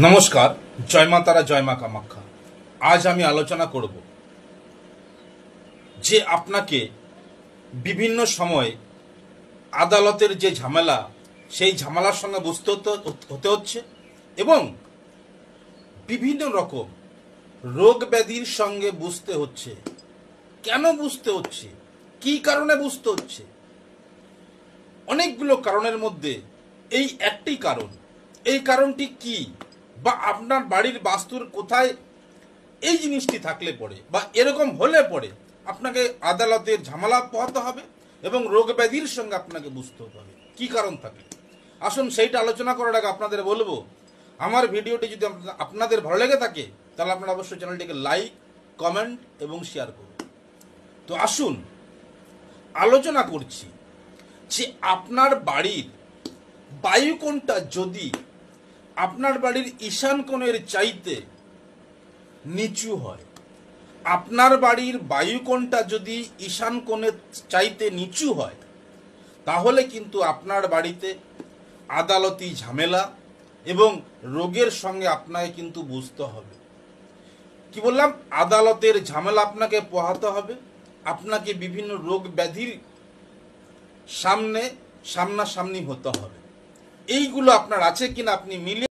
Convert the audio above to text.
নমস্কার, জয় মা তারা, জয় মা কামাখ্যা। আজ আমি আলোচনা করব যে আপনাকে বিভিন্ন সময় আদালতের যে ঝামেলা, সেই ঝামেলার সঙ্গে বুঝতে হতে হচ্ছে এবং বিভিন্ন রকম রোগ ব্যাধির সঙ্গে বুঝতে হচ্ছে। কেন বুঝতে হচ্ছে, কি কারণে বুঝতে হচ্ছে? অনেকগুলো কারণের মধ্যে এই একটি কারণ। এই কারণটি কি, বা আপনার বাড়ির বাস্তুর কোথায় এই জিনিসটি থাকলে পড়ে বা এরকম হলে পড়ে আপনাকে আদালতের ঝামেলা পোহাতে হবে এবং রোগ ব্যাধির সঙ্গে আপনাকে বুঝতে হতে হবে কি কারণ থাকে। আসুন সেইটা আলোচনা করার আগে আপনাদের বলবো, আমার ভিডিওটি যদি আপনাদের ভালো লেগে থাকে তাহলে আপনারা অবশ্যই চ্যানেলটিকে লাইক, কমেন্ট এবং শেয়ার করুন। তো আসুন আলোচনা করছি যে আপনার বাড়ির বায়ুকোণটা যদি আপনার বাড়ির ঈশান কোণের চাইতে নিচু হয়, আপনার বাড়ির বায়ুকোণটা যদি ঈশান কোণের চাইতে নিচু হয়, তাহলে কিন্তু আপনার বাড়িতে আদালতি ঝামেলা এবং রোগের সঙ্গে আপনাকে কিন্তু বুঝতে হবে। কি বললাম? আদালতের ঝামেলা আপনাকে পোহাতে হবে, আপনাকে বিভিন্ন রোগ ব্যাধির সামনাসামনি হতে হবে। এইগুলো আপনার আছে কিনা আপনি মিলিয়ে